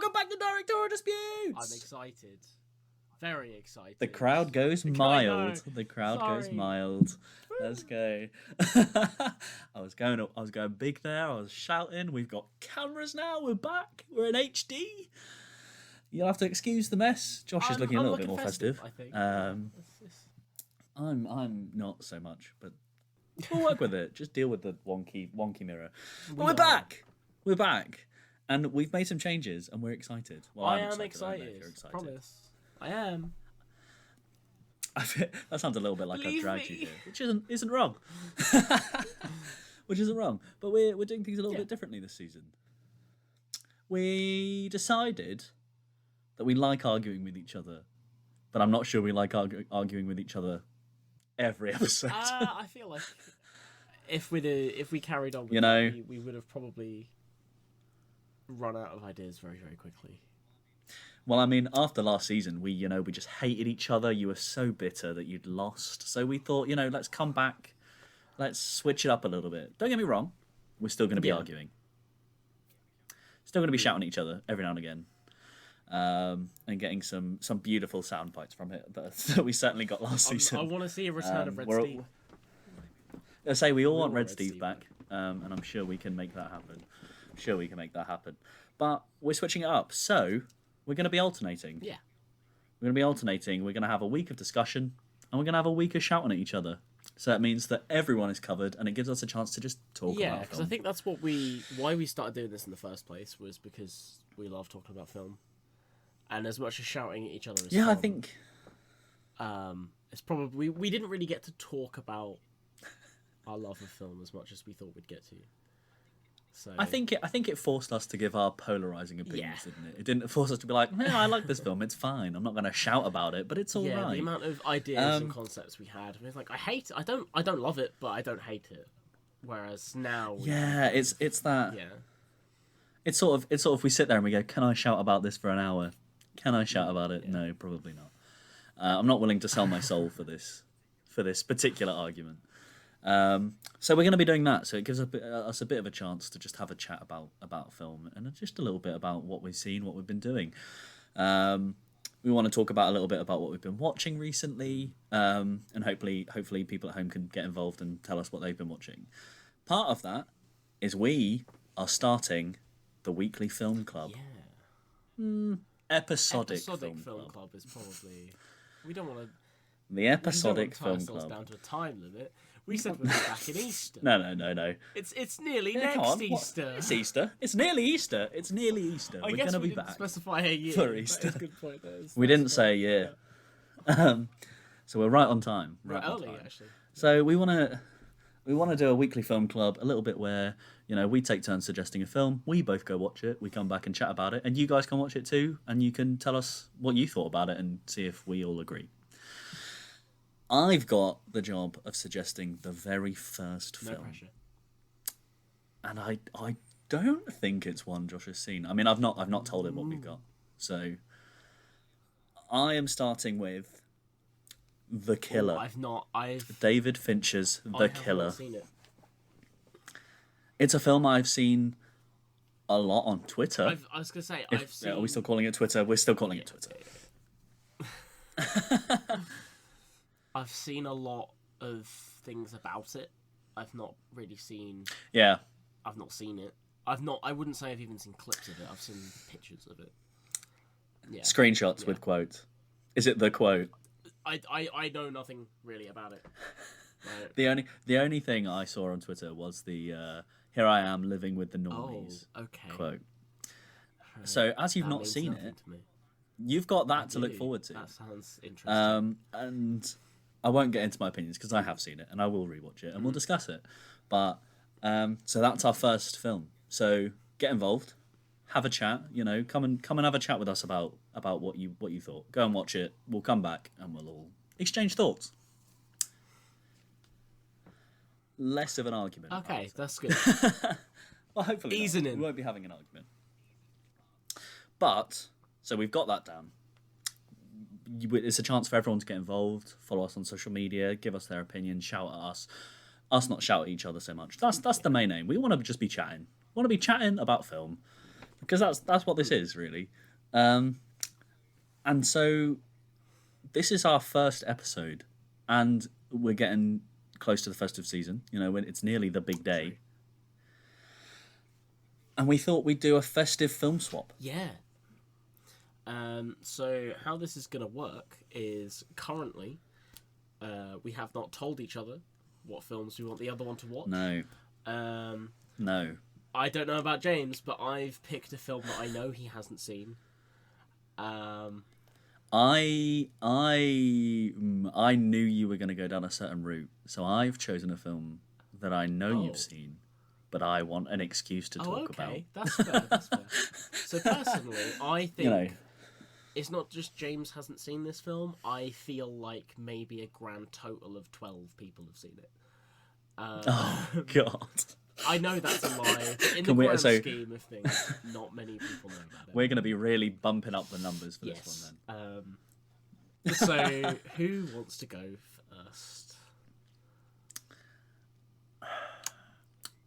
welcome back to Directorial Disputes! I'm excited. Very excited. The crowd goes mild. The crowd goes mild. Let's go. I was going big there. I was shouting. We've got cameras now. We're back. We're in HD. You'll have to excuse the mess. Josh is looking a little bit more festive. I think. I'm not so much, but we'll work with it. Just deal with the wonky mirror. But we're back. We're back, and we've made some changes, and we're excited. Well, I am excited. Promise. I am. That sounds a little bit like I dragged you here, which isn't wrong. Which isn't wrong. But we're doing things a little bit differently this season. We decided that we like arguing with each other, but I'm not sure we like arguing with each other every episode. I feel like if we carried on with that, we would have probably run out of ideas very, very quickly. Well, I mean, after last season, we just hated each other. You were so bitter that you'd lost. So we thought, let's come back. Let's switch it up a little bit. Don't get me wrong. We're still going to be arguing. Still going to be shouting at each other every now and again. And getting some beautiful sound bites from it that we certainly got last season. I want to see a return of Red Steve. I say we all want Red Steve back. And I'm sure we can make that happen. But we're switching it up. So we're going to be alternating. Yeah. We're going to be alternating. We're going to have a week of discussion, and we're going to have a week of shouting at each other. So that means that everyone is covered, and it gives us a chance to just talk about film. Yeah, because I think that's why we started doing this in the first place, was because we love talking about film. And as much as shouting at each other is fun, I think... it's probably... We didn't really get to talk about our love of film as much as we thought we'd get to. So I think it forced us to give our polarizing opinions, didn't it? It didn't force us to be like, I like this film, it's fine. I'm not going to shout about it, but it's all right. The amount of ideas and concepts we had. It was like, I don't love it, but I don't hate it. Whereas now, it's that. Yeah. It's sort of we sit there and we go, can I shout about this for an hour? Can I shout about it? No, probably not. I'm not willing to sell my soul for this particular argument. So we're going to be doing that. So it gives us a bit of a chance to just have a chat about film and just a little bit about what we've seen, what we've been doing. We want to talk about a little bit about what we've been watching recently, and hopefully people at home can get involved and tell us what they've been watching. Part of that is we are starting the weekly film club. Yeah. Episodic film club is probably... We don't want to... The episodic film club. club. Down to a time limit. We said we'd be back in Easter. No. It's nearly next Easter. It's Easter. It's nearly Easter. We're going to be back. Specify a year for Easter. That is a good point. We didn't say a year. So we're right on time. Right early, actually. So we want to do a weekly film club, a little bit where we take turns suggesting a film. We both go watch it. We come back and chat about it, and you guys can watch it too, and you can tell us what you thought about it and see if we all agree. I've got the job of suggesting the very first film. No pressure. And I don't think it's one Josh has seen. I mean, I've not told him what we've got. So I am starting with The Killer. David Fincher's The Killer. I've seen it. It's a film I've seen a lot on Twitter. I was going to say, I've seen... Are we still calling it Twitter? We're still calling it Twitter. I've seen a lot of things about it. I've not really seen... Yeah. I've not seen it. I wouldn't say I've even seen clips of it. I've seen pictures of it. Yeah. Screenshots with quotes. Is it the quote? I know nothing really about it. Right. The only thing I saw on Twitter was the "Here I am living with the normies" quote. So as you've not seen it, you've got that to look forward to. That sounds interesting. And I won't get into my opinions because I have seen it and I will rewatch it and we'll discuss it. But so that's our first film. So get involved, have a chat. Come and have a chat with us about what you thought. Go and watch it. We'll come back and we'll all exchange thoughts. Less of an argument. Okay, that's good. Well, hopefully easing in. We won't be having an argument. But so we've got that down. It's a chance for everyone to get involved. Follow us on social media. Give us their opinion. Shout at us. Us not shout at each other so much. That's the main aim. We want to just be chatting. We want to be chatting about film. because that's what this is really. And so this is our first episode, and we're getting close to the festive season. You know, when it's nearly the big day, and we thought we'd do a festive film swap. Yeah. So how this is going to work is currently we have not told each other what films we want the other one to watch. No. No. I don't know about James, but I've picked a film that I know he hasn't seen. I knew you were going to go down a certain route, so I've chosen a film that I know you've seen, but I want an excuse to talk about. That's fair. That's fair. So personally, I think it's not just James hasn't seen this film. I feel like maybe a grand total of 12 people have seen it. Oh God! I know that's a lie. But in the grand scheme of things, not many people know about it. We're going to be really bumping up the numbers for this one then. So who wants to go first?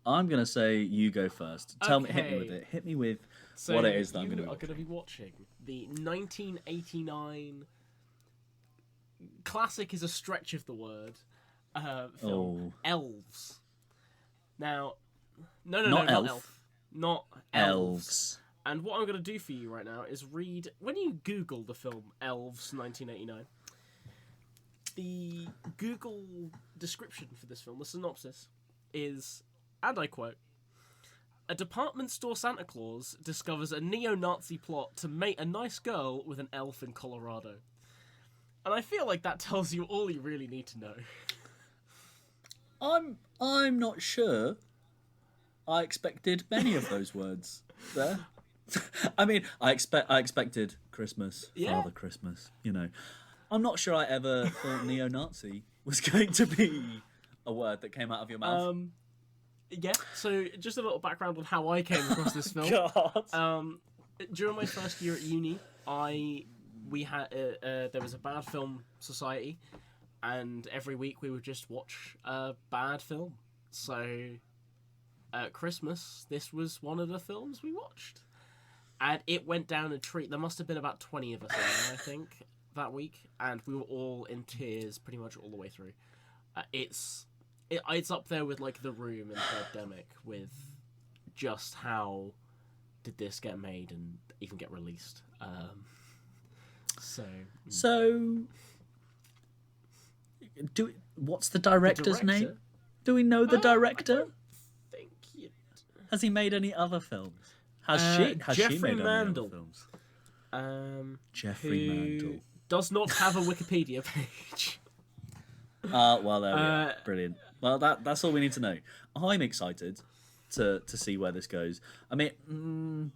I'm going to say you go first. Tell me, hit me with it. Hit me with what it is that I'm going to be watching. You are going to be watching the 1989 classic is a stretch of the word film Elves. Now, not Elf. Not Elves. And what I'm going to do for you right now is read, when you Google the film Elves 1989, the Google description for this film, the synopsis, is, and I quote, "A department store Santa Claus discovers a neo-Nazi plot to mate a nice girl with an elf in Colorado." And I feel like that tells you all you really need to know. I'm not sure I expected many of those words there. I mean, I expected Christmas, Father Christmas, you know. I'm not sure I ever thought neo-Nazi was going to be a word that came out of your mouth. Yeah, so just a little background on how I came across this film. God. During my first year at uni, there was a bad film society, and every week we would just watch a bad film. So at Christmas, this was one of the films we watched. And it went down a treat. There must have been about 20 of us in there, I think, that week. And we were all in tears pretty much all the way through. It's up there with, like, The Room and Birdemic with just how did this get made and even get released. What's the director's name? Do we know the director? I think Has he made any other films? Has she made any other films? Jeffrey Mandel does not have a Wikipedia page. Well, there we go. Brilliant. Well, that's all we need to know. I'm excited to see where this goes. I mean,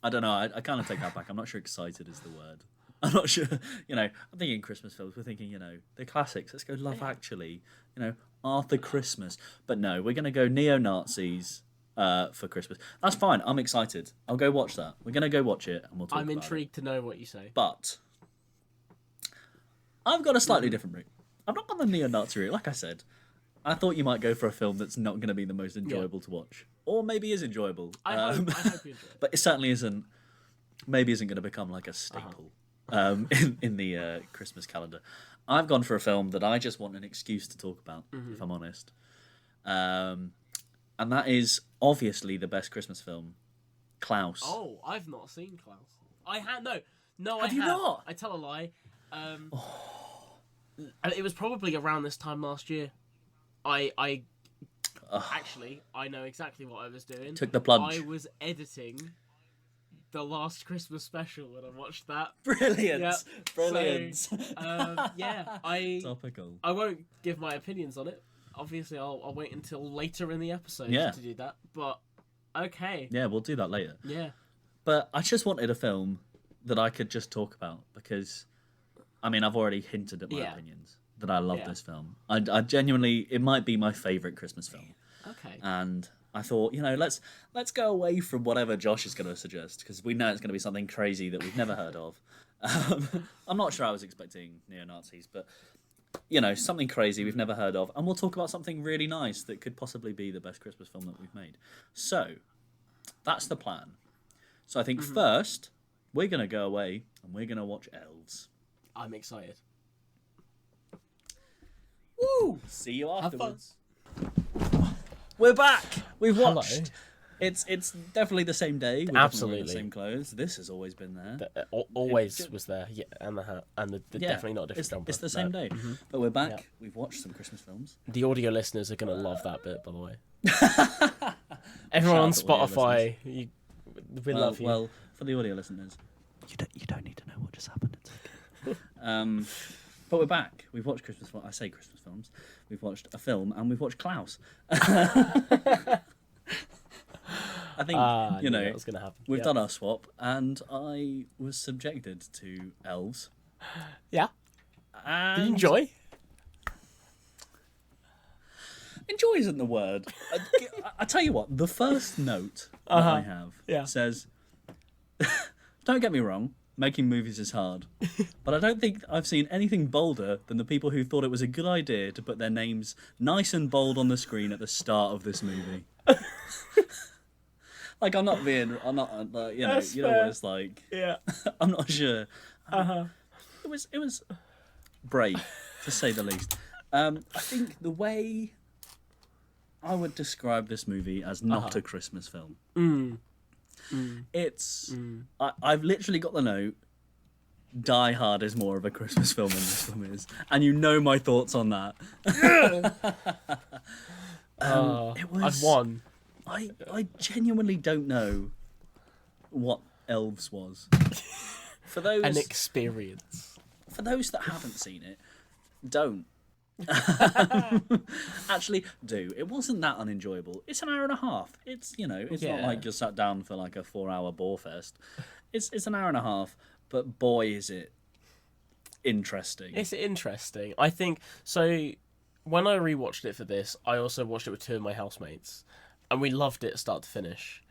I don't know. I kind of take that back. I'm not sure excited is the word. I'm not sure. You know, I'm thinking Christmas films. We're thinking, you know, the classics. Let's go Love Actually. You know, Arthur Christmas. But no, we're going to go neo-Nazis for Christmas. That's fine. I'm excited. I'll go watch that. We're going to go watch it and we'll talk about it. I'm intrigued to know what you say. But I've got a slightly different route. I'm not on the neo-Nazi route. Like I said, I thought you might go for a film that's not going to be the most enjoyable to watch. Or maybe is enjoyable. I hope you enjoy it. But it certainly isn't. Maybe isn't going to become like a staple in the Christmas calendar. I've gone for a film that I just want an excuse to talk about, if I'm honest. And that is obviously the best Christmas film, Klaus. Oh, I've not seen Klaus. I had no. Have you not? I tell a lie. It was probably around this time last year. Actually, I know exactly what I was doing. Took the plunge. I was editing the last Christmas special when I watched that. Brilliant. Yep. Brilliant. So, Topical. I won't give my opinions on it. Obviously, I'll wait until later in the episode to do that. But okay. Yeah, we'll do that later. Yeah. But I just wanted a film that I could just talk about because, I mean, I've already hinted at my opinions that I love this film. I genuinely, it might be my favourite Christmas film. Okay. And I thought, you know, let's go away from whatever Josh is going to suggest because we know it's going to be something crazy that we've never heard of. I'm not sure I was expecting neo-Nazis, but, you know, something crazy we've never heard of. And we'll talk about something really nice that could possibly be the best Christmas film that we've made. So, that's the plan. So I think first we're gonna go away and we're gonna watch Elves. I'm excited. Woo! See you afterwards. We're back. We've watched. Hello. It's definitely the same day. We're Absolutely. definitely wearing the same clothes. This has always been there. Always was there. Yeah, and the hat, and the Yeah, definitely not a different jumper. It's the same day. But we're back. Yeah. We've watched some Christmas films. The audio listeners are gonna love that bit, by the way. Everyone on Shout out to audio Spotify, we Well, love you. well, for the audio listeners, you don't need to know what just happened. It's okay. But we're back. We've watched Christmas. I say Christmas films. We've watched a film and we've watched Klaus. I think I knew that was gonna happen. We've done our swap, and I was subjected to Elves. Yeah. And Did you enjoy? Enjoy isn't the word. I tell you what, the first note that I have says, "Don't get me wrong, making movies is hard, but I don't think I've seen anything bolder than the people who thought it was a good idea to put their names nice and bold on the screen at the start of this movie." Like, I'm not, you know, That's you know fair. what it's like. Yeah. I'm not sure. It was brave, to say the least. I think the way I would describe this movie as not a Christmas film. It's I've literally got the note. Die Hard is more of a Christmas film than this film is, and you know my thoughts on that. It was. I've won. I genuinely don't know what Elves was. For those An experience. For those that haven't seen it, don't. Actually, do. It wasn't that unenjoyable. It's an hour and a half. It's, you know, it's not like you're sat down for like a 4-hour bore fest. It's an hour and a half, but boy is it interesting. It's interesting. I think so. When I rewatched it for this, I also watched it with 2 of my housemates, and we loved it start to finish.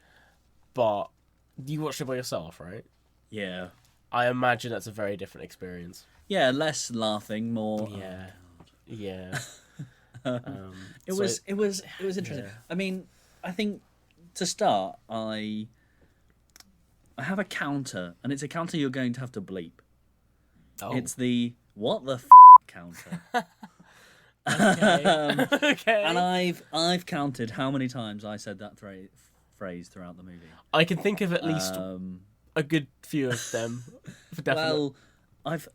But you watched it by yourself, right? Yeah. I imagine that's a very different experience. Yeah, less laughing, more. Yeah. It was interesting. Yeah. I mean, I think to start, I have a counter, and it's a counter you're going to have to bleep. Oh. It's the what the counter. Okay. Okay. And I've counted how many times I said that phrase throughout the movie. I can think of at least a good few of them. For definite. Well,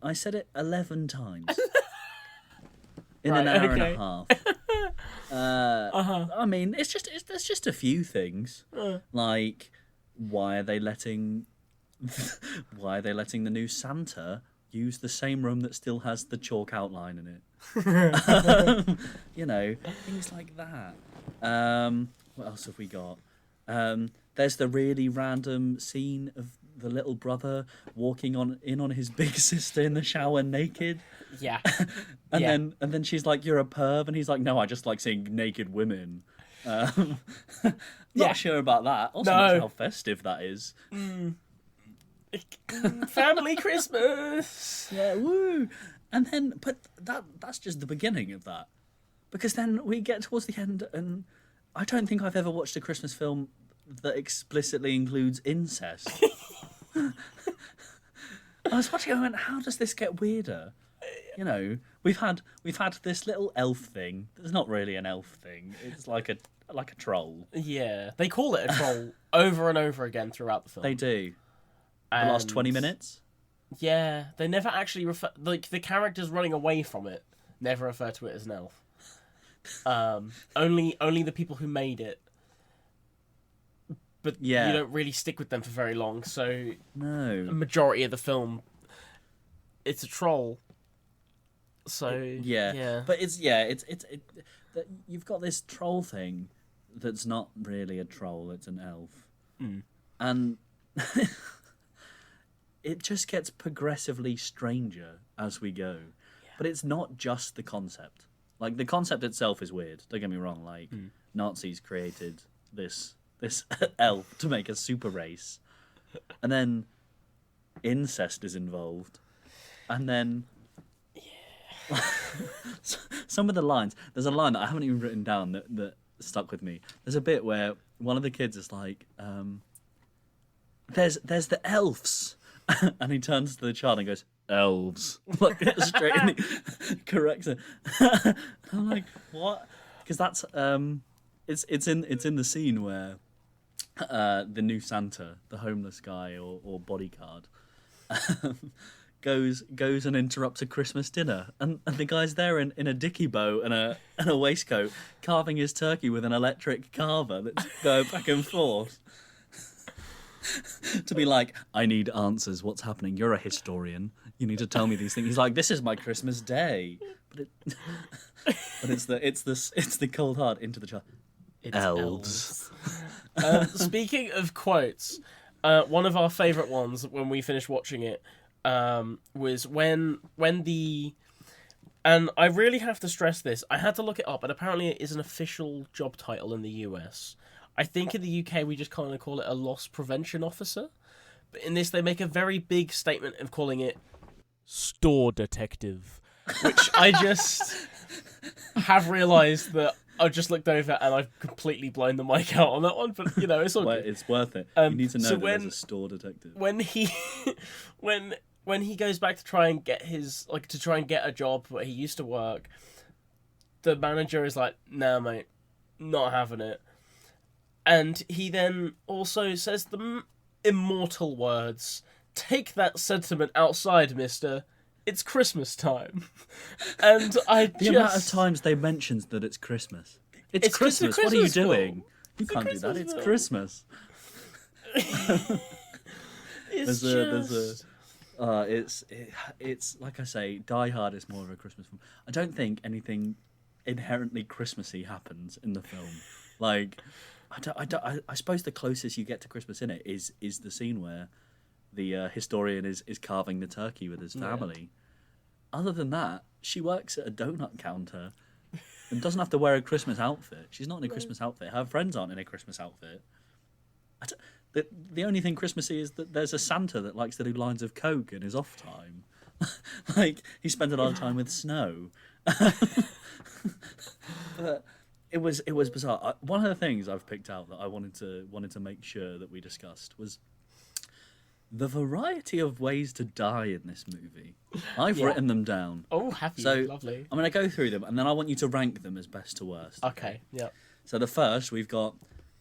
I said it 11 times in an hour and a half. I mean, there's just a few things like why are they letting the new Santa use the same room that still has the chalk outline in it? You know, things like that. What else have we got? There's the really random scene of the little brother walking in on his big sister in the shower naked. Yeah. And then she's like, "You're a perv," and he's like, "No, I just like seeing naked women." Not sure about that. Also, not sure how festive that is. Family Christmas. Yeah, woo. And then, but that's just the beginning of that, because then we get towards the end, and I don't think I've ever watched a Christmas film that explicitly includes incest. I was watching it and I went, how does this get weirder? You know, we've had this little elf thing. There's not really an elf thing. It's like a troll. Yeah, they call it a troll over and over again throughout the film. They do. The last 20 minutes. Yeah, they never actually refer. Like the characters running away from it never refer to it as an elf. Only the people who made it. But you don't really stick with them for very long. So no, a majority of the film, it's a troll. So yeah. But it's you've got this troll thing that's not really a troll, it's an elf. And it just gets progressively stranger as we go. But it's not just the concept. Like, the concept itself is weird, don't get me wrong. Like, Nazis created this elf to make a super race, and then incest is involved, and then some of the lines. There's a line that I haven't even written down that stuck with me. There's a bit where one of the kids is like, there's the elves, and he turns to the child and goes, elves, like straight in, corrects it. I'm like, what? Because that's it's in the scene where the new Santa, the homeless guy or bodyguard, goes and interrupts a Christmas dinner, and the guy's there in a dicky bow and a waistcoat, carving his turkey with an electric carver that's going back and forth. To be like, I need answers. What's happening? You're a historian. You need to tell me these things. He's like, this is my Christmas day, but it's the cold hard into the child. It's elves. Speaking of quotes, one of our favourite ones when we finished watching it was when the, and I really have to stress this, I had to look it up, and apparently it is an official job title in the US. I think in the UK we just kind of call it a loss prevention officer, but in this they make a very big statement of calling it store detective, which I just have realised that I've just looked over and I've completely blown the mic out on that one, but you know, it's all good. It's worth it. You need to know that there's a store detective. When he when he goes back to try and get a job where he used to work, the manager is like, nah mate, not having it. And he then also says the immortal words, take that sentiment outside, mister. It's Christmas time. And the amount of times they mentioned that it's Christmas. It's Christmas. What are you doing? You can't do that. It's Christmas. It's like I say, Die Hard is more of a Christmas film. I don't think anything inherently Christmassy happens in the film. Like, I suppose the closest you get to Christmas in it is the scene where the historian is carving the turkey with his family. Yeah. Other than that, she works at a donut counter and doesn't have to wear a Christmas outfit. She's not in a Christmas outfit. Her friends aren't in a Christmas outfit. The only thing Christmassy is that there's a Santa that likes to do lines of coke in his off time. Like, he spends a lot of time with snow. But it was bizarre. One of the things I've picked out that I wanted to make sure that we discussed was the variety of ways to die in this movie. I've written them down. Oh, have you? So lovely. I'm going to go through them, and then I want you to rank them as best to worst. Okay, yeah. So the first, we've got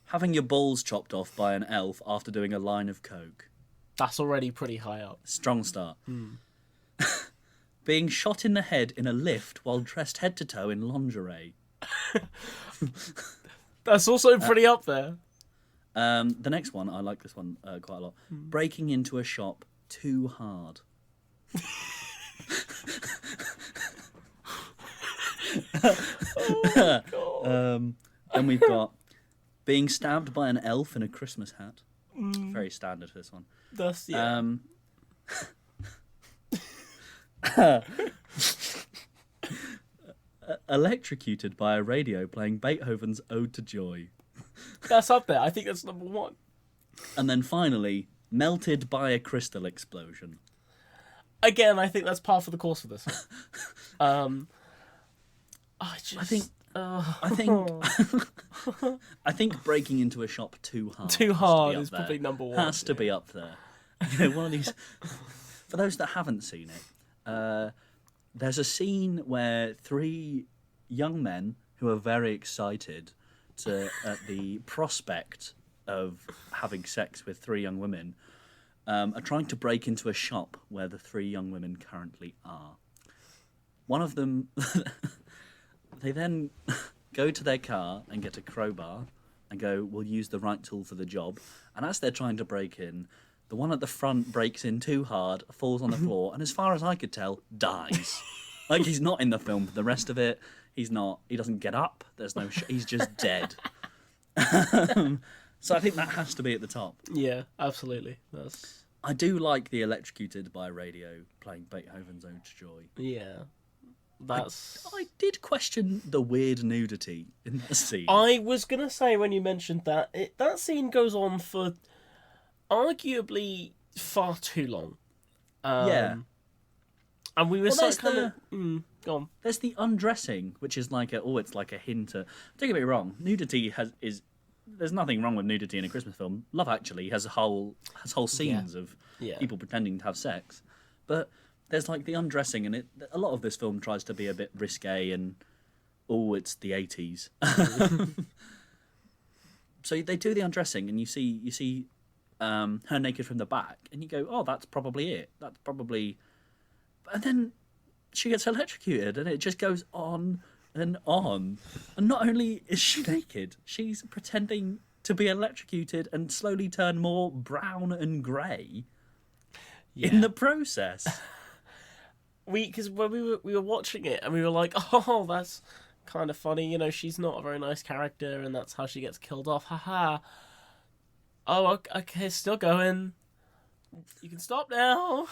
having your balls chopped off by an elf after doing a line of coke. That's already pretty high up. Strong start. Being shot in the head in a lift while dressed head to toe in lingerie. That's also pretty up there. The next one, I like this one quite a lot. Breaking into a shop too hard. Oh, God. Then we've got being stabbed by an elf in a Christmas hat. Very standard for this one. That's, yeah. Electrocuted by a radio playing Beethoven's Ode to Joy. That's up there. I think that's number one. And then finally, melted by a crystal explosion. Again, I think that's par for the course for this one. I think breaking into a shop too hard. Too hard is probably number one. Has to be up there. You know, one of these. For those that haven't seen it, there's a scene where three young men who are very excited at the prospect of having sex with three young women are trying to break into a shop where the three young women currently are. One of them, they then go to their car and get a crowbar and go, we'll use the right tool for the job. And as they're trying to break in, the one at the front breaks in too hard, falls on the floor, and as far as I could tell, dies. Like, he's not in the film for the rest of it. He's not. He doesn't get up. There's no. He's just dead. So I think that has to be at the top. Yeah, absolutely. I do like the electrocuted by radio playing Beethoven's Ode to Joy. Yeah, I did question the weird nudity in that scene. I was gonna say when you mentioned that that scene goes on for arguably far too long. Yeah. And we were go on. There's the undressing, which is like it's like a hint at. Don't get me wrong, nudity is there's nothing wrong with nudity in a Christmas film. Love Actually has whole scenes of people pretending to have sex, but there's like the undressing, and a lot of this film tries to be a bit risque and it's the 80s. So they do the undressing, and you see her naked from the back, and you go, oh, that's probably it. That's probably, and then she gets electrocuted, and it just goes on and on. And not only is she naked, she's pretending to be electrocuted and slowly turn more brown and grey in the process. Because when we were watching it, and we were like, oh, that's kind of funny. She's not a very nice character, and that's how she gets killed off. Haha. Oh, okay, still going. You can stop now.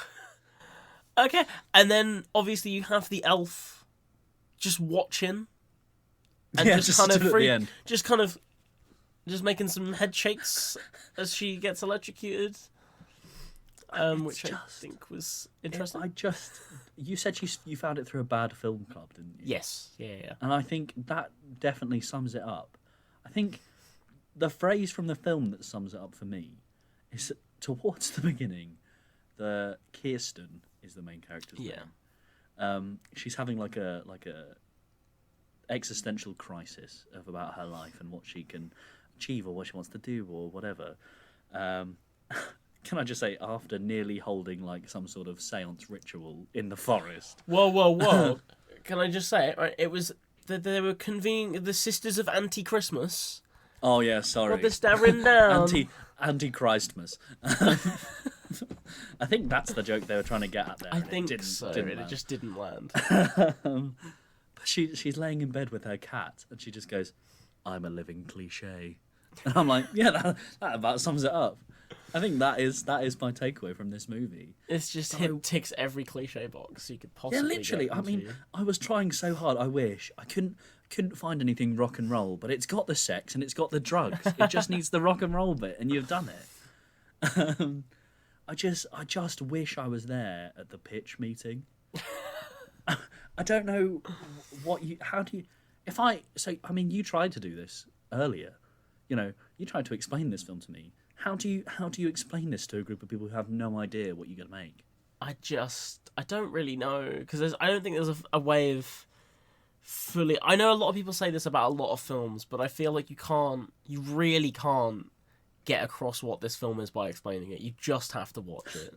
Okay, and then obviously you have the elf just watching, and just kind of making some head shakes as she gets electrocuted, which I think was interesting. You said you found it through a bad film club, didn't you? Yes, yeah. And I think that definitely sums it up. I think the phrase from the film that sums it up for me is that towards the beginning, Kirsten is the main character's name. She's having like a existential crisis about her life and what she can achieve or what she wants to do or whatever. Can I just say, after nearly holding like some sort of seance ritual in the forest? Whoa! Can I just say it? Right, it was that they were convening the Sisters of Anti-Christmas. Oh yeah, sorry. Got this written down. Anti-Christmas. I think that's the joke they were trying to get at there. I think so. It just didn't land. But she's laying in bed with her cat, and she just goes, "I'm a living cliche," and I'm like, yeah, that about sums it up. I think that is my takeaway from this movie. It's just him ticks every cliche box you could possibly. Yeah, literally. I mean, I was trying so hard. I wish I couldn't find anything rock and roll, but it's got the sex and it's got the drugs. It just needs the rock and roll bit, and you've done it. I just wish I was there at the pitch meeting. I don't know you tried to do this earlier. You tried to explain this film to me. How do you explain this to a group of people who have no idea what you're going to make? I don't really know, because I don't think there's a way of fully. I know a lot of people say this about a lot of films, but I feel like you really can't get across what this film is by explaining it. You just have to watch it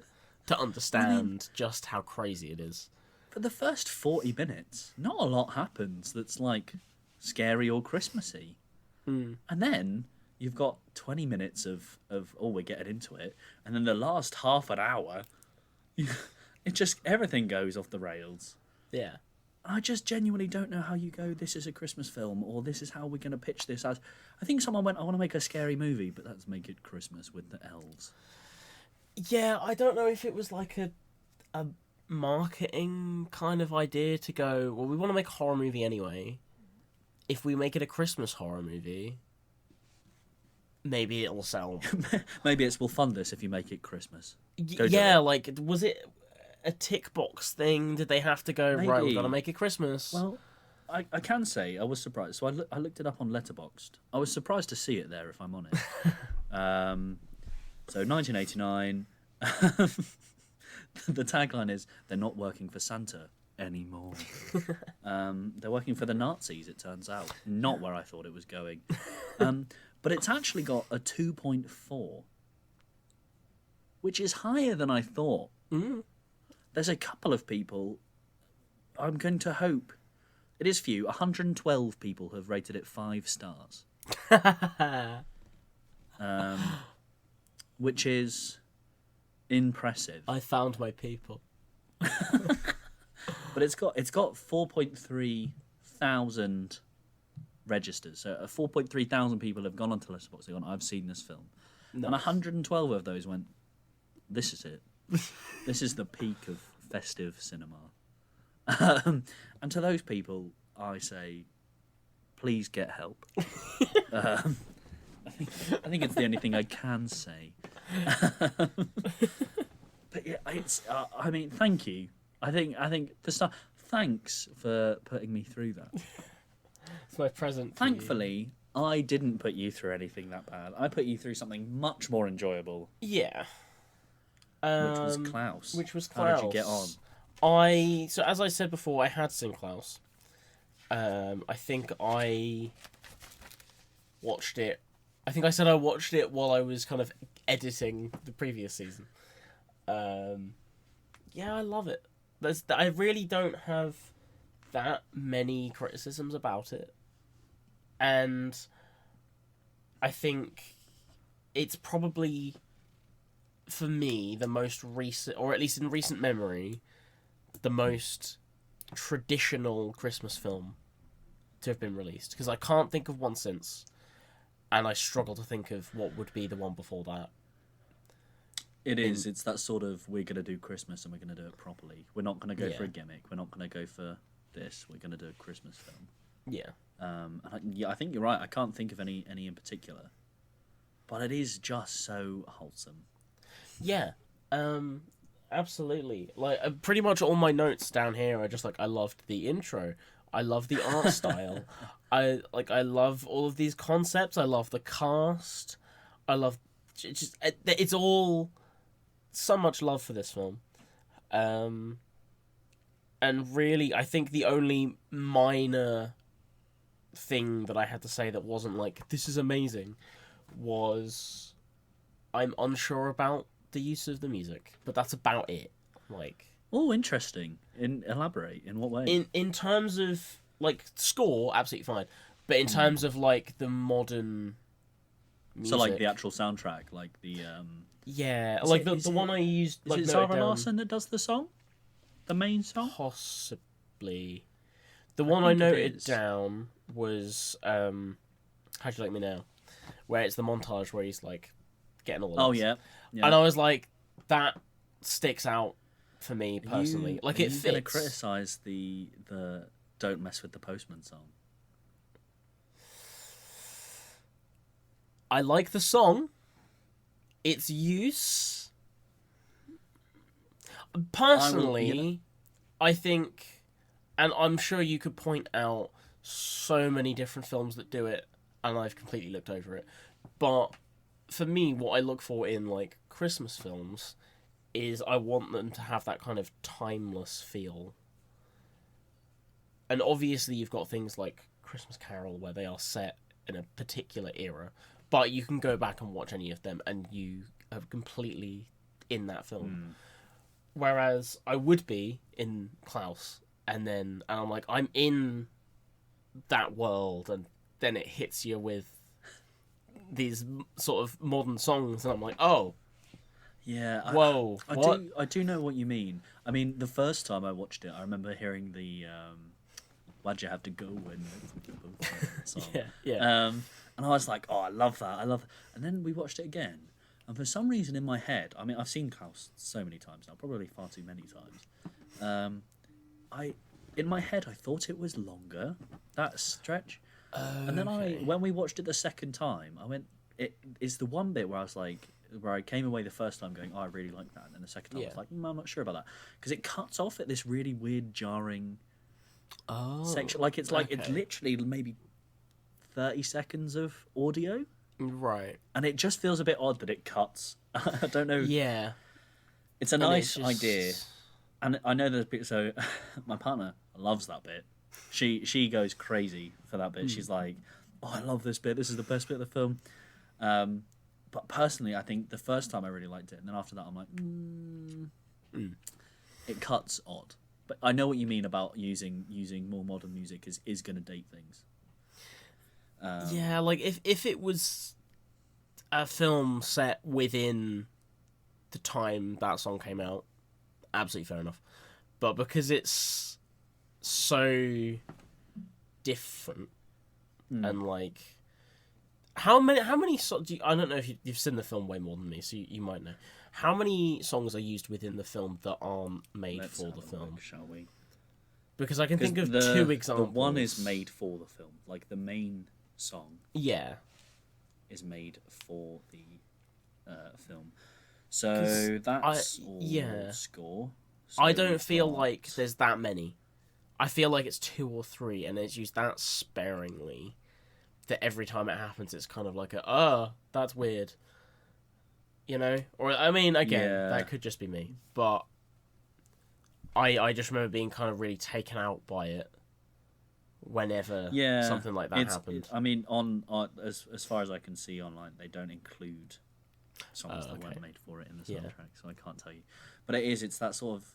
to understand just how crazy it is. For the first 40 minutes, not a lot happens that's like scary or Christmassy. And then you've got 20 minutes of we're getting into it, and then the last half an hour, everything goes off the rails. Yeah. I just genuinely don't know how you go, this is a Christmas film, or this is how we're going to pitch this as. I think someone went, I want to make a scary movie, but let's make it Christmas with the elves. Yeah, I don't know if it was like a marketing kind of idea to go, well, we want to make a horror movie anyway. If we make it a Christmas horror movie, maybe it'll sell. Maybe we'll fund this if you make it Christmas. Like, was it a tick box thing? Did they have to go, right, we've got to make it Christmas? Well, I can say I was surprised. So I looked it up on Letterboxd. I was surprised to see it there, if I'm honest. So 1989. The tagline is, they're not working for Santa anymore. They're working for the Nazis, it turns out. Not where I thought it was going. But it's actually got a 2.4, which is higher than I thought. There's a couple of people, I'm going to hope, it is few, 112 people have rated it 5 stars. Which is impressive. I found my people. But it's got 4.3 thousand registers. So 4.3 thousand people have gone onto Letterboxd and gone, I've seen this film. Nice. And 112 of those went, this is it. This is the peak of festive cinema. And to those people, I say, please get help. I think it's the only thing I can say. But yeah, it's. I mean, thank you. I think for thanks for putting me through that. It's my present. Thankfully, I didn't put you through anything that bad. I put you through something much more enjoyable, Yeah. which was Klaus. Which was How Klaus. did you get on? So as I said before, I had seen Klaus. I think I watched it. I think I said I watched it while I was kind of editing the previous season. Yeah, I love it. I really don't have that many criticisms about it, and I think it's probably, for me, the most recent, or at least in recent memory, the most traditional Christmas film to have been released, because I can't think of one since, and I struggle to think of what would be the one before that. It is. It's that sort of, we're going to do Christmas and we're going to do it properly. We're not going to go for a gimmick. We're not going to go for this. We're going to do a Christmas film. Yeah. I think you're right. I can't think of any in particular. But it is just so wholesome. Yeah. Absolutely. Like, pretty much all my notes down here are just like, I loved the intro. I love the art style. I love all of these concepts. I love the cast. I love it's all so much love for this film. And really, I think the only minor thing that I had to say that wasn't like, this is amazing, was I'm unsure about the use of the music, but that's about it. Like, oh, interesting. Elaborate. In what way? In terms of like score, absolutely fine, but in terms of like the modern music, so like the actual soundtrack, like the yeah, like the one I used. Like, is it Zara Larsson that does the song, the main song? Possibly. The one I noted down was How'd You Like Me Now, where it's the montage where he's like getting all. Oh yeah. And I was like, that sticks out for me personally. It fits. Are you going to criticise the "Don't Mess with the Postman" song? I like the song. Its use. Personally, I think, and I'm sure you could point out so many different films that do it, and I've completely looked over it. But for me, what I look for in like Christmas films is I want them to have that kind of timeless feel. And obviously you've got things like Christmas Carol where they are set in a particular era, but you can go back and watch any of them and you are completely in that film. Whereas I would be in Klaus, and I'm like, I'm in that world, and then it hits you with these sort of modern songs, and I'm like, oh, yeah, whoa, I do know what you mean. I mean, the first time I watched it, I remember hearing the "Why'd You Have to Go" when song. yeah. And I was like, oh, I love that. And then we watched it again, and for some reason in my head, I mean, I've seen Klaus so many times now, probably far too many times. In my head, I thought it was longer, that stretch. And then when we watched it the second time, I went, it is the one bit where I was like, where I came away the first time going, oh, I really like that, and then the second time I was like, I'm not sure about that, because it cuts off at this really weird, jarring section. Like it's literally maybe 30 seconds of audio, right? And it just feels a bit odd that it cuts. I don't know. Yeah, it's a nice idea, and I know there's people. So my partner loves that bit. She goes crazy for that bit. She's like, oh, I love this bit. This is the best bit of the film. But personally, I think the first time I really liked it, and then after that, I'm like, it cuts odd. But I know what you mean about using more modern music is going to date things. Yeah, like if it was a film set within the time that song came out, absolutely fair enough. But because it's so different, and like, how many songs? I don't know if you've seen the film way more than me, so you might know. How many songs are used within the film that aren't made for the film? Look, shall we? Because I can think of two examples. The one is made for the film, like the main song. Yeah, is made for the film. So that's all score. So I don't feel like there's that many. I feel like it's 2 or 3, and it's used that sparingly that every time it happens, it's kind of like that's weird. You know? Or, I mean, again, that could just be me. But I just remember being kind of really taken out by it whenever something like that happened. I mean, as far as I can see online, they don't include songs that weren't made for it in the soundtrack, so I can't tell you. But it's that sort of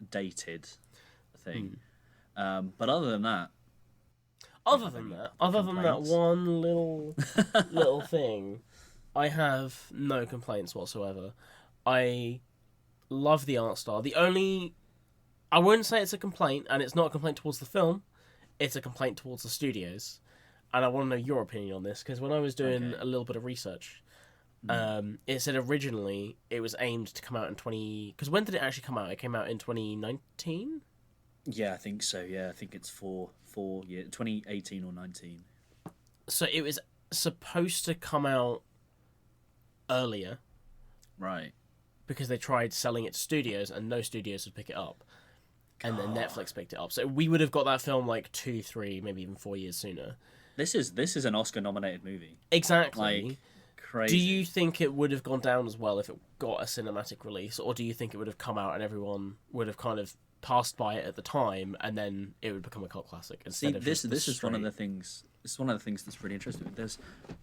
dated thing. But other than that one little thing, I have no complaints whatsoever. I love the art style. I wouldn't say it's a complaint, and it's not a complaint towards the film, it's a complaint towards the studios. And I want to know your opinion on this, because when I was doing a little bit of research, it said originally it was aimed to come out in because when did it actually come out? It came out in 2019? Yeah, I think so. Yeah, I think it's 4 years, 2018 or 19. So it was supposed to come out earlier. Right. Because they tried selling it to studios, and no studios would pick it up. And then Netflix picked it up. So we would have got that film like 2, 3, maybe even 4 years sooner. This is an Oscar-nominated movie. Exactly. Like, crazy. Do you think it would have gone down as well if it got a cinematic release, or do you think it would have come out and everyone would have kind of passed by it at the time, and then it would become a cult classic instead of this is one of the things. This is one of the things that's really interesting.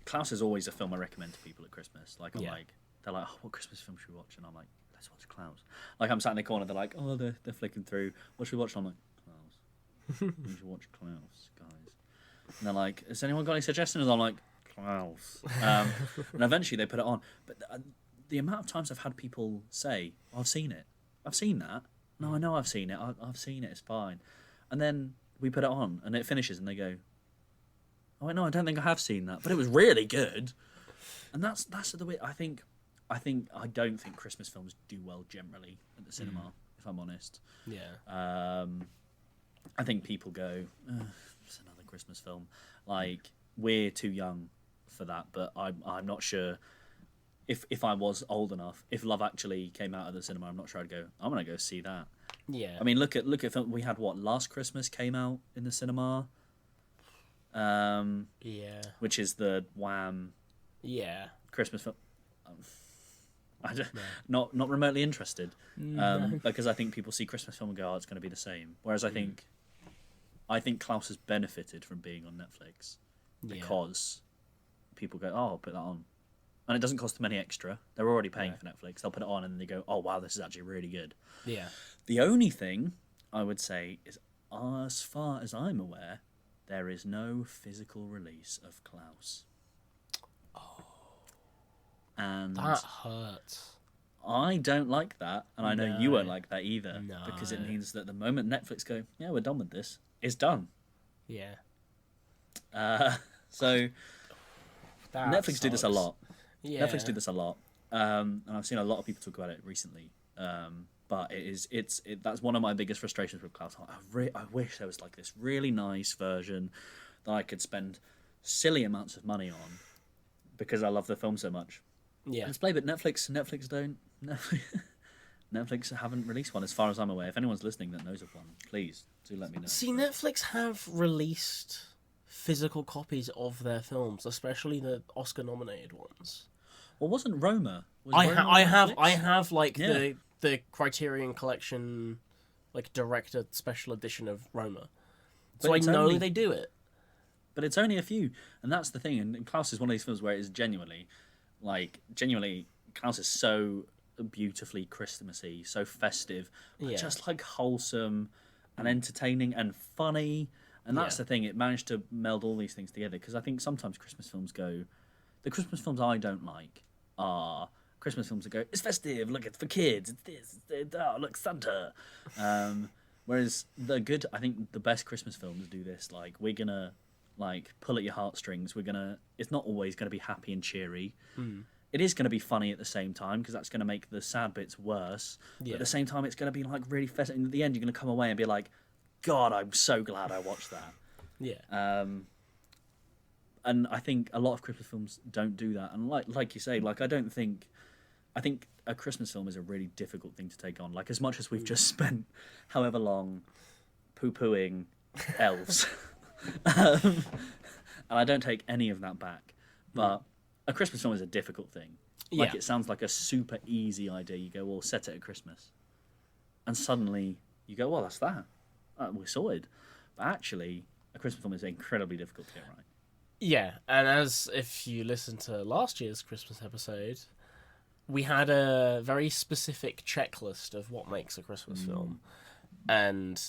Klaus is always a film I recommend to people at Christmas. Like they're like, oh, what Christmas film should we watch? And I'm like, let's watch Klaus. Like I'm sat in the corner, they're like, oh, they're flicking through. What should we watch? And I'm like, Klaus. We should watch Klaus, guys. And they're like, has anyone got any suggestions? I'm like, Klaus. And eventually they put it on. But the amount of times I've had people say, oh, I've seen it. I've seen that. No, I know I've seen it. I've seen it. It's fine. And then we put it on, and it finishes, and they go, "Oh, wait, no, I don't think I have seen that, but it was really good." And that's the way I think. I don't think Christmas films do well generally at the cinema, if I'm honest. Yeah. I think people go, "It's another Christmas film." Like we're too young for that, but I'm not sure. If I was old enough, if Love Actually came out of the cinema, I'm not sure I'd go, I'm going to go see that. Yeah. I mean, look at film. We had Last Christmas came out in the cinema. Yeah. Which is the Wham. Yeah. Christmas film. Not remotely interested. Because I think people see Christmas film and go, oh, it's going to be the same. Whereas I think Klaus has benefited from being on Netflix because people go, oh, I'll put that on. And it doesn't cost them any extra. They're already paying for Netflix. They'll put it on and they go, oh, wow, this is actually really good. Yeah. The only thing I would say is, as far as I'm aware, there is no physical release of Klaus. Oh. And that hurts. I don't like that. And I know you won't like that either. No. Because it means that the moment Netflix go, yeah, we're done with this, it's done. Yeah. So Netflix sucks. do this a lot. Yeah. Netflix do this a lot, and I've seen a lot of people talk about it recently. But that's one of my biggest frustrations with Klaus. I wish there was like this really nice version that I could spend silly amounts of money on because I love the film so much. Yeah, let's play, but Netflix don't. Netflix haven't released one as far as I'm aware. If anyone's listening that knows of one, please do let me know. See, Netflix have released physical copies of their films, especially the Oscar-nominated ones. Well, wasn't Roma? I have like the Criterion Collection, like director special edition of Roma, so I know they do it. But it's only a few, and that's the thing. And Klaus is one of these films where it is genuinely, Klaus is so beautifully Christmassy, so festive, but just like wholesome and entertaining and funny. And that's the thing, it managed to meld all these things together, because I think sometimes Christmas films go... The Christmas films I don't like are Christmas films that go, it's festive, look, it's for kids, it's this, look, Santa. Whereas I think the best Christmas films do this, like, we're going to, like, pull at your heartstrings, it's not always going to be happy and cheery. It is going to be funny at the same time, because that's going to make the sad bits worse. But at the same time, it's going to be, like, really festive. And at the end, you're going to come away and be like, God, I'm so glad I watched that. Yeah. And I think a lot of Christmas films don't do that. And like you say, like I think a Christmas film is a really difficult thing to take on. Like as much as we've just spent however long poo-pooing elves, and I don't take any of that back. But a Christmas film is a difficult thing. Like, it sounds like a super easy idea. You go, well, set it at Christmas. And suddenly you go, well, that's that. We're sorted. But actually, a Christmas film is incredibly difficult to get right. Yeah, and as if you listen to last year's Christmas episode, we had a very specific checklist of what makes a Christmas film. And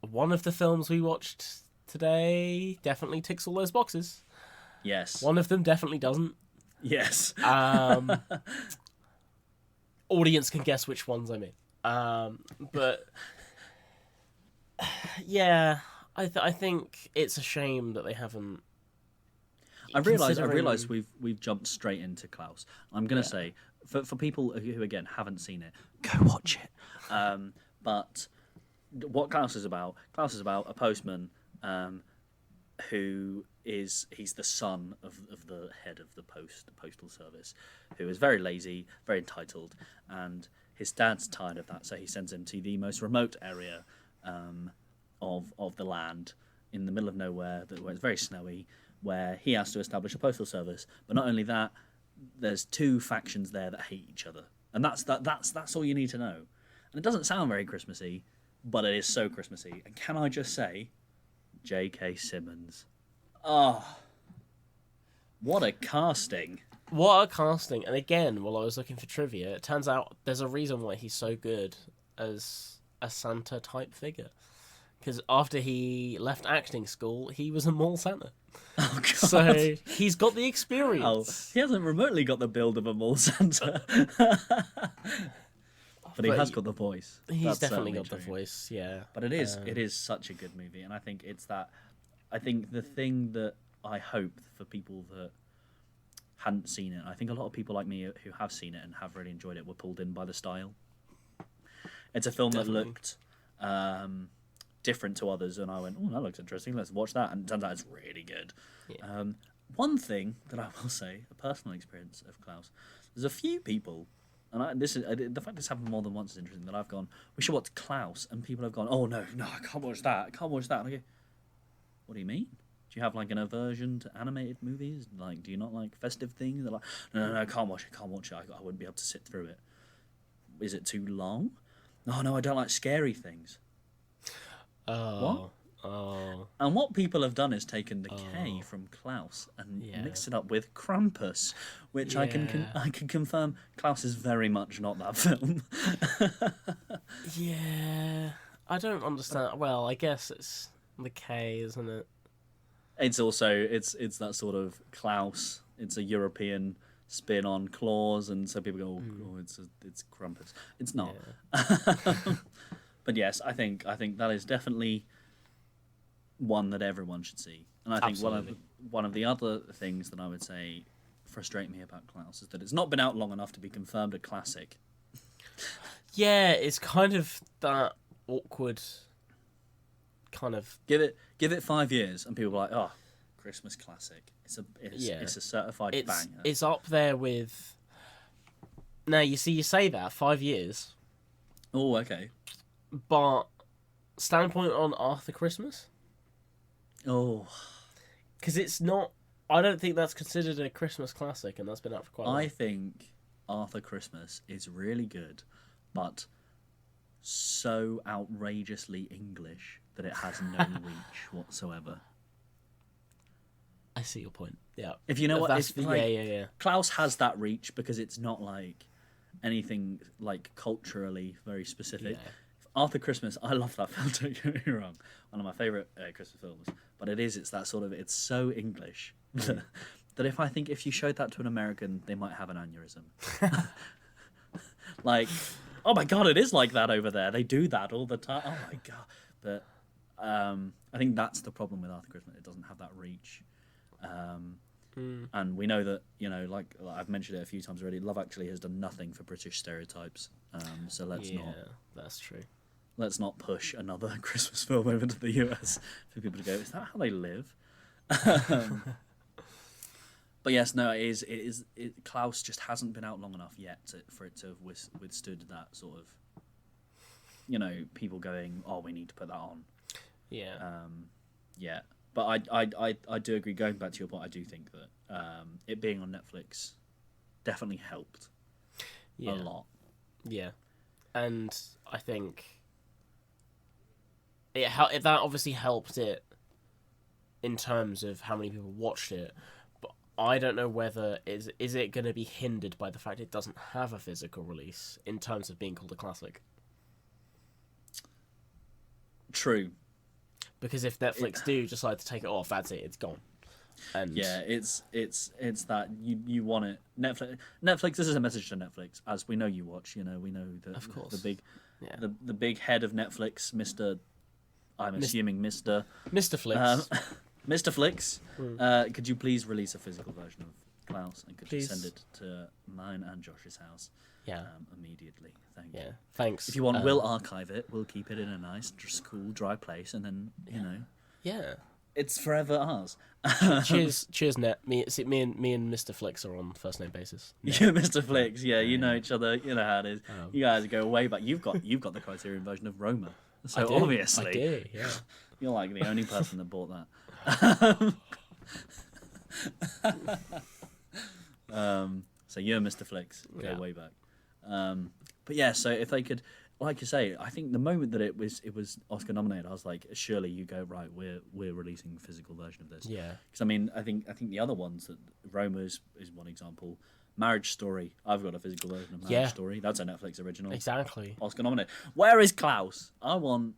one of the films we watched today definitely ticks all those boxes. Yes. One of them definitely doesn't. Yes. Audience can guess which ones I mean. But yeah, I think it's a shame that they haven't. I realise we've jumped straight into Klaus. I'm gonna say for people who again haven't seen it, go watch it. But what Klaus is about a postman who he's the son of the head of the postal service, who is very lazy, very entitled, and his dad's tired of that, so he sends him to the most remote area of the land in the middle of nowhere, where it's very snowy, where he has to establish a postal service. But not only that, there's two factions there that hate each other, and that's all you need to know. And it doesn't sound very Christmassy, but it is so Christmassy. And can I just say, J.K. Simmons. Oh, what a casting. What a casting. And again, while I was looking for trivia, it turns out there's a reason why he's so good as a Santa-type figure. Because after he left acting school, he was a mall Santa. Oh, God. So he's got the experience. Oh, he hasn't remotely got the build of a mall Santa. But he has got the voice. He's definitely got the voice, yeah. But it is such a good movie, and I think it's that. I think the thing that I hope for people that hadn't seen it, I think a lot of people like me who have seen it and have really enjoyed it were pulled in by the style. It's a film that looked different to others, and I went, "Oh, that looks interesting. Let's watch that." And it turns out it's really good. Yeah. One thing that I will say, a personal experience of Klaus, there's a few people. And the fact this happened more than once is interesting. That I've gone, we should watch Klaus, and people have gone, oh no, I can't watch that. I can't watch that. And I go, what do you mean? Do you have like an aversion to animated movies? Like, do you not like festive things? They're like, no, I can't watch it. I wouldn't be able to sit through it. Is it too long? No, I don't like scary things. What? Oh. And what people have done is taken the K from Klaus and mixed it up with Krampus, which I can confirm Klaus is very much not that film. Yeah, I don't understand. Well, I guess it's the K, isn't it? It's also it's that sort of Klaus. It's a European spin on Claus, and so people go, "Oh, it's Krampus." It's not. Yeah. But yes, I think that is definitely one that everyone should see. And I think one of the other things that I would say frustrate me about Klaus is that it's not been out long enough to be confirmed a classic. Yeah, it's kind of that awkward kind of give it 5 years and people are like, oh, Christmas classic. It's a certified banger. It's up there with. Now you say that 5 years. Oh, okay. But standpoint on Arthur Christmas. Oh, because it's not. I don't think that's considered a Christmas classic, and that's been out for quite a while. I think Arthur Christmas is really good, but so outrageously English that it has no reach whatsoever. I see your point. Yeah. If you know what, it's like, yeah. Klaus has that reach because it's not like anything like culturally very specific. Yeah. Arthur Christmas, I love that film, don't get me wrong. One of my favourite Christmas films. But it's that sort of, it's so English that if you showed that to an American, they might have an aneurysm. Like, oh my God, it is like that over there. They do that all the time. Oh my God. But I think that's the problem with Arthur Christmas. It doesn't have that reach. And we know that, like I've mentioned it a few times already, Love Actually has done nothing for British stereotypes. So let's not. Yeah, that's true. Let's not push another Christmas film over to the US for people to go, is that how they live? But yes, no, it is. Klaus just hasn't been out long enough yet for it to have withstood that sort of, people going, oh, we need to put that on. Yeah. Yeah, but I do agree. Going back to your point, I do think that it being on Netflix definitely helped a lot. Yeah, and I think that obviously helped it in terms of how many people watched it. But I don't know whether is it going to be hindered by the fact it doesn't have a physical release in terms of being called a classic. True. Because if Netflix do decide to take it off, that's it. It's gone. And yeah, it's that you want it. Netflix. This is a message to Netflix, as we know you watch. You know, we know that of course the big head of Netflix, Mister. I'm assuming Mister Flix. Mr. Flix. Could you please release a physical version of Klaus, and could you send it to mine and Josh's house? Yeah. Immediately. Thank you. Yeah. Thanks. If you want, we'll archive it. We'll keep it in a nice, cool, dry place, and then Yeah. it's forever ours. cheers, Net. Me and Mr. Flix are on first name basis. Yeah, Mr. Flix. Yeah, you know each other. You know how it is. You guys go way back. You've got the Criterion version of Roma. So obviously, I do. Yeah. You're like the only person that bought that. So you're Mr. Flix. Go way back. But yeah, so if they could, like you say, I think the moment that it was Oscar nominated, I was like, surely you go right. We're releasing a physical version of this. Yeah. Because I mean, I think the other ones that Roma is one example. Marriage Story. I've got a physical version of Marriage Story. That's a Netflix original. Exactly. Oscar nominated. Where is Klaus? I want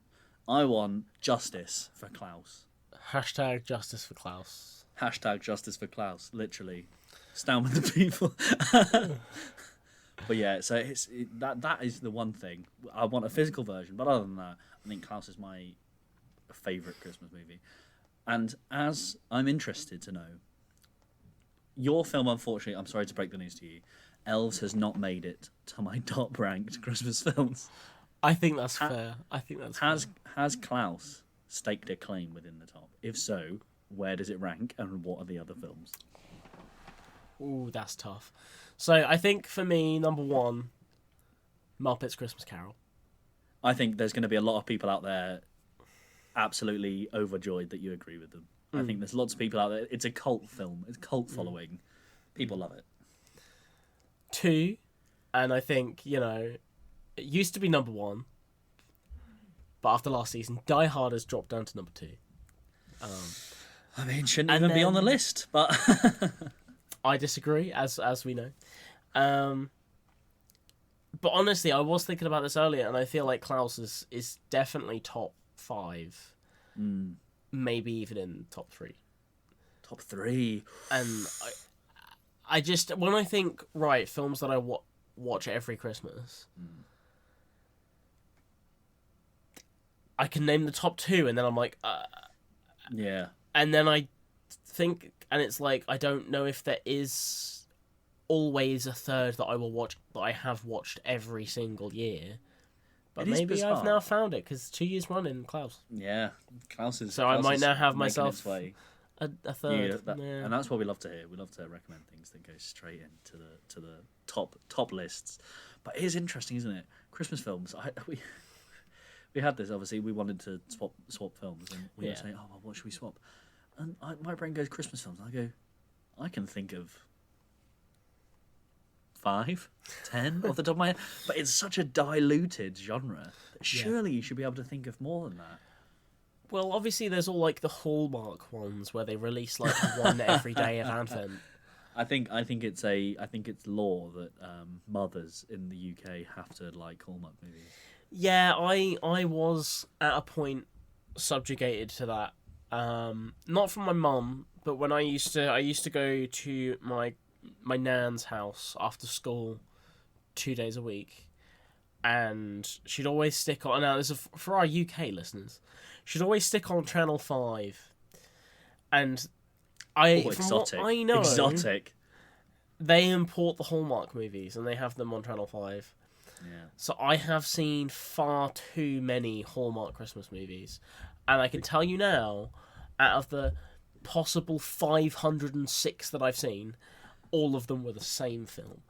justice for Klaus. Hashtag justice for Klaus. Hashtag justice for Klaus. Literally, stand with the people. But yeah, so that is the one thing. I want a physical version, but other than that, I think Klaus is my favourite Christmas movie. And as I'm interested to know, your film, unfortunately, I'm sorry to break the news to you, Elves has not made it to my top ranked Christmas films. I think that's fair. Has Klaus staked a claim within the top? If so, where does it rank, and what are the other films? Ooh, that's tough. So I think for me, number one, Muppets Christmas Carol. I think there's going to be a lot of people out there absolutely overjoyed that you agree with them. I think there's lots of people out there. It's a cult film. It's cult following. People love it. Two, and I think, it used to be number one, but after last season, Die Hard has dropped down to number two. I mean, shouldn't even be on the list, but I disagree, as we know. But honestly, I was thinking about this earlier, and I feel like Klaus is definitely top 5. Maybe even in top 3. Top 3. And I just, when I think, right, films that I watch every Christmas, I can name the top 2, and then I'm like, yeah. And then I think, and it's like, I don't know if there is always a third that I will watch, that I have watched every single year. But maybe I've now found it, because 2 years running, Klaus. Yeah, Klaus is... So I might now have myself a third. Yeah, and that's what we love to hear. We love to recommend things that go straight into the top lists. But it is interesting, isn't it? Christmas films. We had this, obviously. We wanted to swap films, and we were saying, oh, well, what should we swap? And my brain goes Christmas films. I go, I can think of 5, 10 off the top of my head. But it's such a diluted genre that surely you should be able to think of more than that. Well, obviously, there's all like the Hallmark ones where they release like one every day of Advent. I think it's law that mothers in the UK have to like Hallmark movies. Yeah, I was at a point subjugated to that. Not from my mum, but when I used to go to my nan's house after school 2 days a week, and she'd always stick on. Now, this is for our UK listeners. She'd always stick on Channel 5, and exotic. From what I know, exotic. They import the Hallmark movies and they have them on Channel 5. Yeah. So I have seen far too many Hallmark Christmas movies, and I can tell you now, out of the possible 506 that I've seen, all of them were the same film.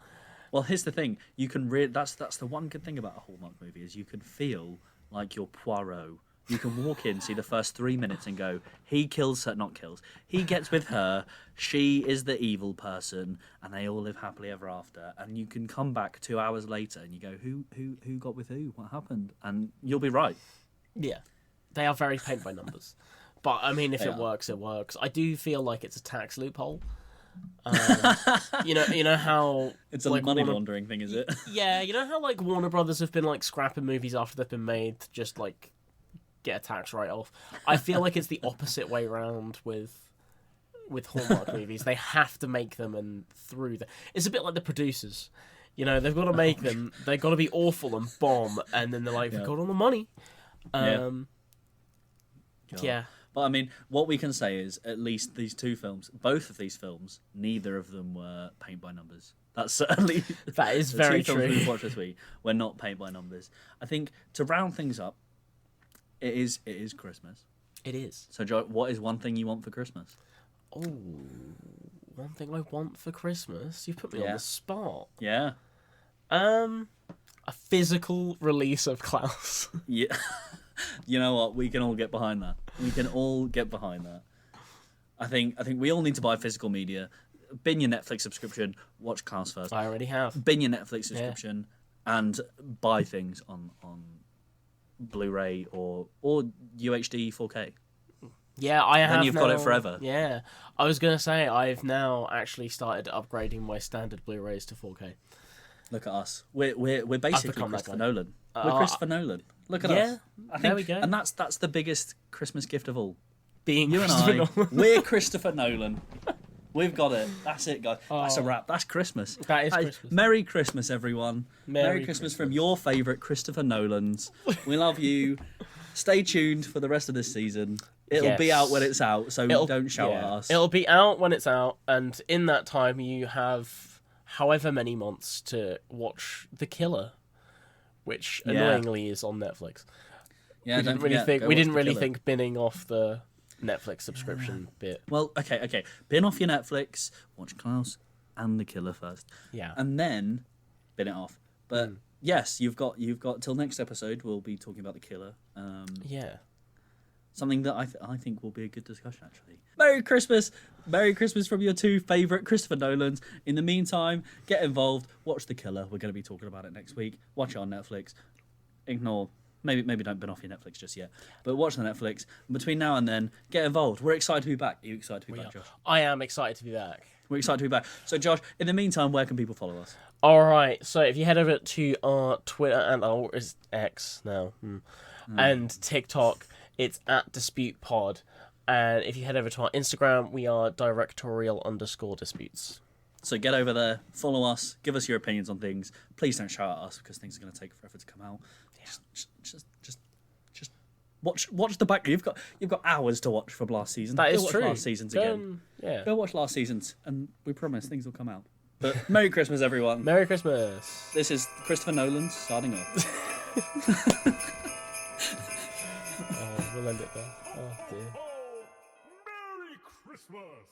Well, here's the thing: you can that's the one good thing about a Hallmark movie is you can feel like you're Poirot You can walk in, see the first 3 minutes, and go, he kills her, not kills. He gets with her. She is the evil person, and they all live happily ever after. And you can come back 2 hours later, and you go, who got with who? What happened? And you'll be right. Yeah, they are very paint by numbers. But I mean, if They it are. works, it works. I do feel like it's a tax loophole. You know how It's a like, money Warner... laundering thing, is it? Yeah, you know how like Warner Brothers have been like scrapping movies after they've been made to just like get a tax write-off. I feel like it's the opposite way around with Hallmark movies. They have to make them, and through the... It's a bit like the producers. You know, they've got to make them. They've got to be awful and bomb, and then they're like, we got all the money. Yeah. But I mean, what we can say is, at least these two films, both of these films, neither of them were paint by numbers. That's certainly That is the very two films true. we've watched this week were not paint by numbers. I think to round things up, it is Christmas. It is. So, Joe, what is one thing you want for Christmas? Oh, one thing I want for Christmas. You put me on the spot. Yeah. A physical release of Klaus. Yeah. You know what? We can all get behind that. We can all get behind that. I think we all need to buy physical media. Bin your Netflix subscription. Watch Klaus first. I already have. Bin your Netflix subscription and buy things on Blu-ray or UHD 4K. Yeah, I have. Then you've got it now- forever. Yeah, I was gonna say I've now actually started upgrading my standard Blu-rays to 4K. Look at us. We're basically become that Christopher guy. Nolan. We're Christopher Nolan. Look at us. I think, there we go. And that's the biggest Christmas gift of all. Being You and Christopher I, Nolan. we're Christopher Nolan. We've got it. That's it, guys. That's a wrap. That's Christmas. That is Christmas. Merry Christmas, everyone. Merry Christmas from your favourite Christopher Nolans. We love you. Stay tuned for the rest of this season. It'll be out when it's out, so don't shout at us. It'll be out when it's out, and in that time you have however many months to watch The Killer, which annoyingly is on Netflix. Yeah, We didn't really think binning off the Netflix subscription bit. Well, okay. Bin off your Netflix, watch Klaus and The Killer first. Yeah. And then bin it off. But yes, you've got till next episode. We'll be talking about The Killer. Yeah. Something that I think will be a good discussion, actually. Merry Christmas from your two favourite Christopher Nolans. In the meantime, get involved, watch The Killer. We're going to be talking about it next week. Watch it on Netflix. Ignore, maybe don't bin off your Netflix just yet, but watch the Netflix. Between now and then, get involved. We're excited to be back. Are you excited to be back, Josh? I am excited to be back. We're excited to be back. So, Josh, in the meantime, where can people follow us? All right, so if you head over to our Twitter and it's X now, and TikTok, it's @DisputePod. And if you head over to our Instagram, we are Directorial_Disputes. So get over there, follow us, give us your opinions on things. Please don't shout at us because things are going to take forever to come out. Just watch the back. You've got hours to watch from last season. That is watch true. Last seasons again. Go watch last seasons, and we promise things will come out. But Merry Christmas, everyone. Merry Christmas. This is Christopher Nolan starting off. We'll end it there. Oh dear. Merry Christmas!